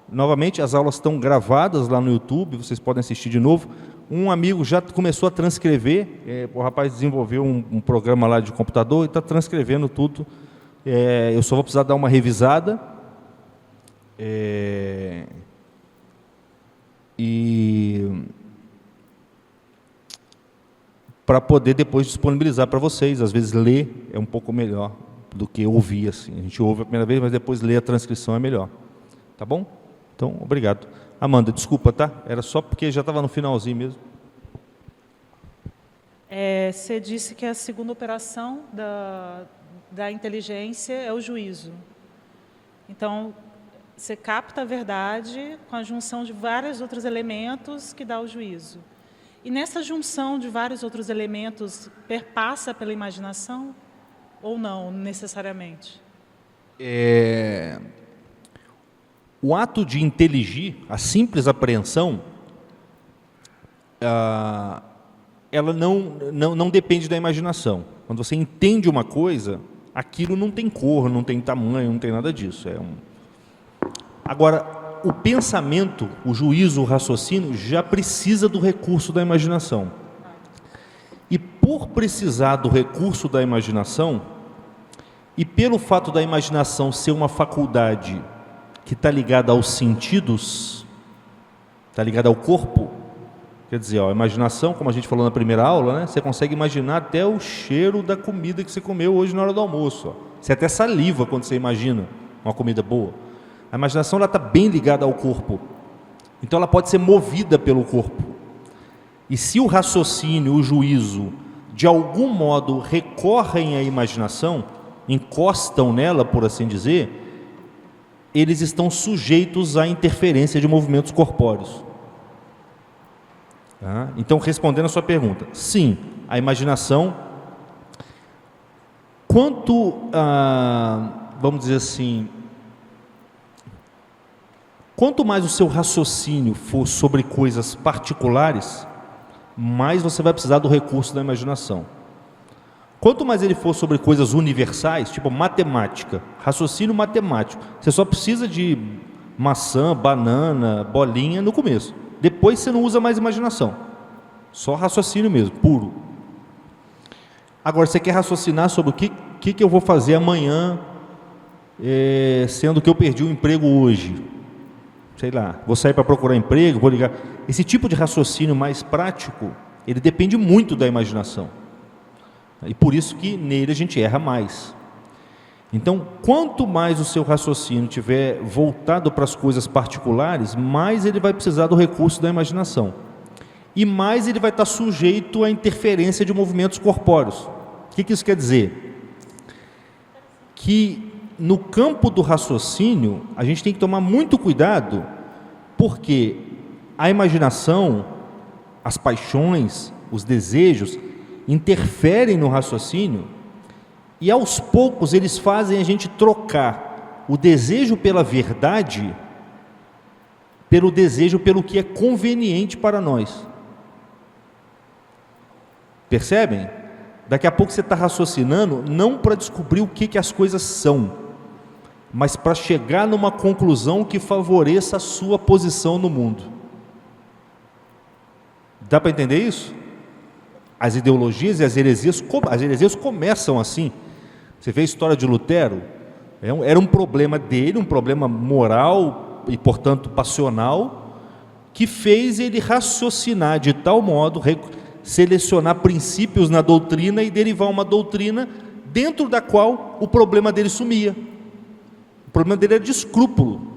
Novamente, as aulas estão gravadas lá no YouTube, vocês podem assistir de novo. Um amigo já começou a transcrever, o rapaz desenvolveu um programa lá de computador e está transcrevendo tudo. Eu só vou precisar dar uma revisada. Para poder depois disponibilizar para vocês. Às vezes ler é um pouco melhor do que ouvir assim. A gente ouve a primeira vez, mas depois ler a transcrição é melhor. Tá bom? Então, obrigado. Amanda, desculpa, tá? Era só porque já estava no finalzinho mesmo. Você disse que a segunda operação da inteligência é o juízo. Então, você capta a verdade com a junção de vários outros elementos que dá o juízo. E nessa junção de vários outros elementos, perpassa pela imaginação ou não, necessariamente? O ato de inteligir, a simples apreensão, ela não depende da imaginação. Quando você entende uma coisa, aquilo não tem cor, não tem tamanho, não tem nada disso. Agora, o pensamento, o juízo, o raciocínio, já precisa do recurso da imaginação. E por precisar do recurso da imaginação, e pelo fato da imaginação ser uma faculdade que está ligada aos sentidos, está ligada ao corpo, quer dizer, a imaginação, como a gente falou na primeira aula, né, você consegue imaginar até o cheiro da comida que você comeu hoje na hora do almoço. Você até saliva quando você imagina uma comida boa. A imaginação está bem ligada ao corpo, então ela pode ser movida pelo corpo. E se o raciocínio, o juízo, de algum modo recorrem à imaginação, encostam nela, por assim dizer, eles estão sujeitos à interferência de movimentos corpóreos. Então, respondendo a sua pergunta, sim, a imaginação, vamos dizer assim, quanto mais o seu raciocínio for sobre coisas particulares, mais você vai precisar do recurso da imaginação. Quanto mais ele for sobre coisas universais, tipo matemática, raciocínio matemático, você só precisa de maçã, banana, bolinha no começo. Depois você não usa mais imaginação, só raciocínio mesmo, puro. Agora, você quer raciocinar sobre o que eu vou fazer amanhã, sendo que eu perdi o emprego hoje. Sei lá, vou sair para procurar emprego, vou ligar. Esse tipo de raciocínio mais prático, ele depende muito da imaginação. E por isso que nele a gente erra mais. Então, quanto mais o seu raciocínio estiver voltado para as coisas particulares, mais ele vai precisar do recurso da imaginação. E mais ele vai estar sujeito à interferência de movimentos corpóreos. O que isso quer dizer? Que no campo do raciocínio, a gente tem que tomar muito cuidado, porque a imaginação, as paixões, os desejos, interferem no raciocínio, e aos poucos eles fazem a gente trocar o desejo pela verdade pelo desejo pelo que é conveniente para nós. Percebem? Daqui a pouco você está raciocinando não para descobrir o que as coisas são, mas para chegar numa conclusão que favoreça a sua posição no mundo. Dá para entender isso? As ideologias e as heresias começam assim. Você vê a história de Lutero, era um problema dele, um problema moral e, portanto, passional, que fez ele raciocinar de tal modo, selecionar princípios na doutrina e derivar uma doutrina dentro da qual o problema dele sumia. O problema dele era de escrúpulo.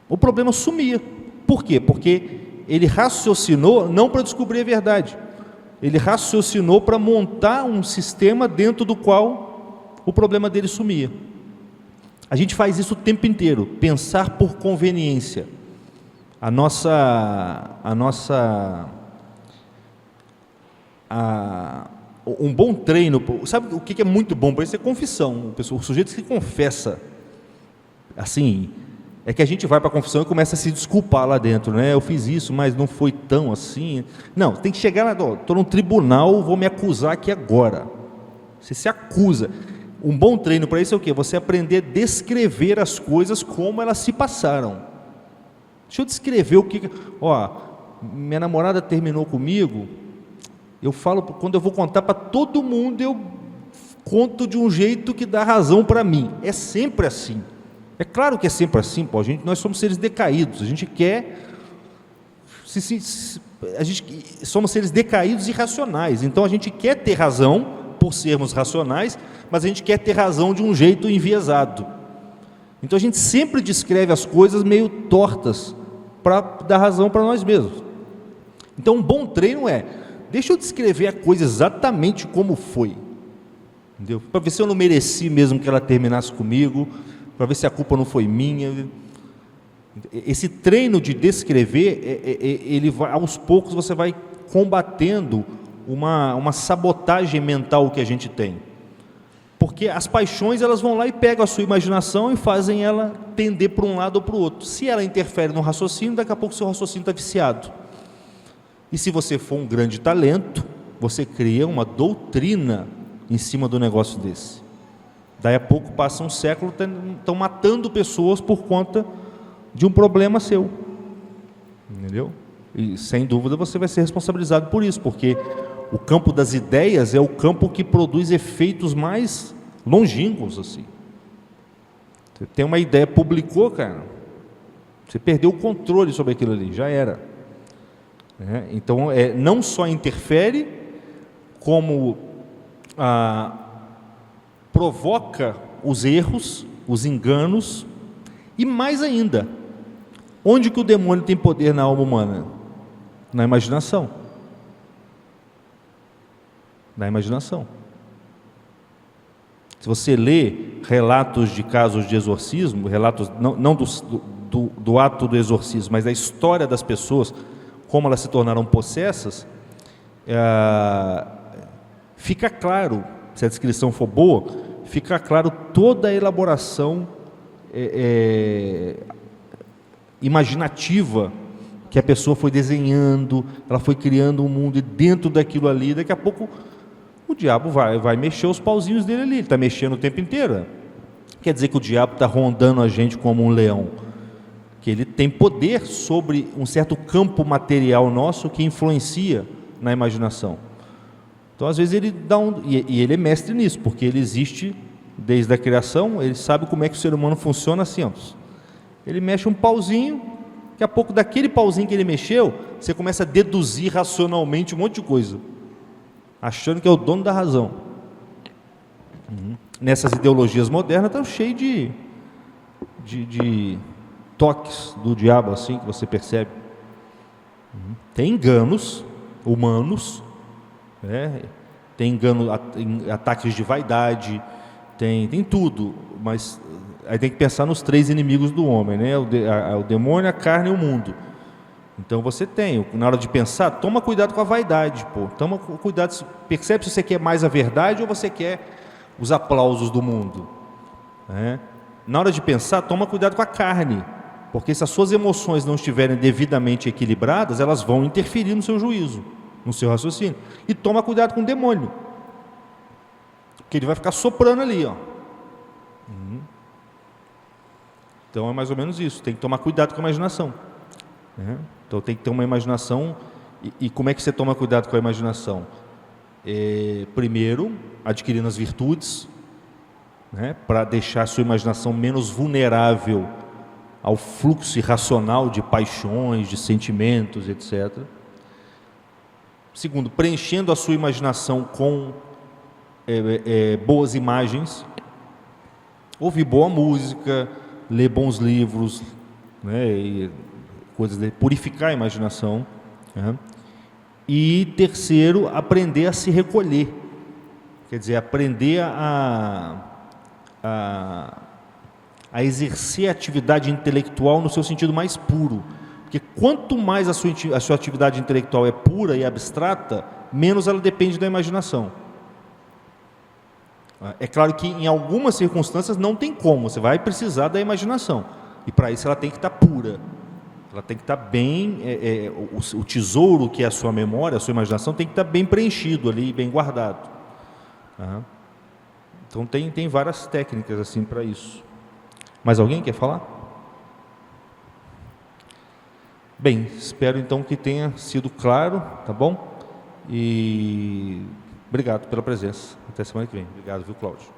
O problema sumia. Por quê? Porque ele raciocinou não para descobrir a verdade. Ele raciocinou para montar um sistema dentro do qual o problema dele sumia. A gente faz isso o tempo inteiro, pensar por conveniência. Um bom treino, sabe o que é muito bom para isso? É confissão. O sujeito que confessa, assim, é que a gente vai para a confissão e começa a se desculpar lá dentro, né? Eu fiz isso, mas não foi tão assim. Não, tem que chegar lá, estou no tribunal, vou me acusar aqui agora. Você se acusa. Um bom treino para isso é o quê? Você aprender a descrever as coisas como elas se passaram. Deixa eu descrever o que... minha namorada terminou comigo, eu falo, quando eu vou contar para todo mundo, eu conto de um jeito que dá razão para mim. É sempre assim. É claro que é sempre assim, nós somos seres decaídos, a gente quer... somos seres decaídos e irracionais, então a gente quer ter razão, por sermos racionais, mas a gente quer ter razão de um jeito enviesado. Então a gente sempre descreve as coisas meio tortas, para dar razão para nós mesmos. Então um bom treino é, deixa eu descrever a coisa exatamente como foi, entendeu? Para ver se eu não mereci mesmo que ela terminasse comigo, para ver se a culpa não foi minha. Esse treino de descrever, ele vai, aos poucos você vai combatendo uma sabotagem mental que a gente tem. Porque as paixões, elas vão lá e pegam a sua imaginação e fazem ela tender para um lado ou para o outro. Se ela interfere no raciocínio, daqui a pouco o seu raciocínio está viciado. E se você for um grande talento, você cria uma doutrina em cima do negócio desse. Daí a pouco passa um século, estão matando pessoas por conta de um problema seu. Entendeu? E sem dúvida você vai ser responsabilizado por isso, porque o campo das ideias é o campo que produz efeitos mais longínquos, assim. Você tem uma ideia, publicou, cara, você perdeu o controle sobre aquilo ali, já era. Então, não só interfere, como provoca os erros, os enganos, e mais ainda, onde que o demônio tem poder na alma humana? Na imaginação. Na imaginação. Se você lê relatos de casos de exorcismo, relatos não do ato do exorcismo, mas da história das pessoas, como elas se tornaram possessas, fica claro, se a descrição for boa, fica claro toda a elaboração imaginativa que a pessoa foi desenhando, ela foi criando um mundo, e dentro daquilo ali, daqui a pouco o diabo vai mexer os pauzinhos dele ali, ele está mexendo o tempo inteiro. Quer dizer que o diabo está rondando a gente como um leão, que ele tem poder sobre um certo campo material nosso que influencia na imaginação. Então, às vezes, ele dá e ele é mestre nisso, porque ele existe desde a criação, ele sabe como é que o ser humano funciona assim, ó. Ele mexe um pauzinho, daqui a pouco daquele pauzinho que ele mexeu, você começa a deduzir racionalmente um monte de coisa. achando que é o dono da razão. Nessas ideologias modernas estão cheias de toques do diabo, assim, que você percebe. Tem enganos humanos, né? Tem engano, ataques de vaidade, tem tudo, mas aí tem que pensar nos 3 inimigos do homem, né? O demônio, a carne e o mundo. Então você tem, na hora de pensar, toma cuidado com a vaidade, toma cuidado, percebe se você quer mais a verdade ou você quer os aplausos do mundo, né? Na hora de pensar, toma cuidado com a carne, porque se as suas emoções não estiverem devidamente equilibradas, elas vão interferir no seu juízo, no seu raciocínio. E toma cuidado com o demônio, porque ele vai ficar soprando ali, ó. Então é mais ou menos isso, tem que tomar cuidado com a imaginação, né? Então tem que ter uma imaginação. E como é que você toma cuidado com a imaginação? Primeiro, adquirindo as virtudes, né, para deixar a sua imaginação menos vulnerável ao fluxo irracional de paixões, de sentimentos, etc. Segundo, preenchendo a sua imaginação com boas imagens, ouvir boa música, ler bons livros, né, e coisas de purificar a imaginação, né? E terceiro, aprender a se recolher, quer dizer, aprender a exercer a atividade intelectual no seu sentido mais puro, porque quanto mais a sua atividade intelectual é pura e abstrata, menos ela depende da imaginação. É claro que em algumas circunstâncias não tem como, você vai precisar da imaginação, e para isso ela tem que estar pura, ela tem que estar bem, o tesouro que é a sua memória, a sua imaginação tem que estar bem preenchido ali, bem guardado, tá? Então tem várias técnicas assim para isso. Mais alguém quer falar? Bem, espero então que tenha sido claro, tá bom? E obrigado pela presença. Até semana que vem. Obrigado, viu, Cláudio?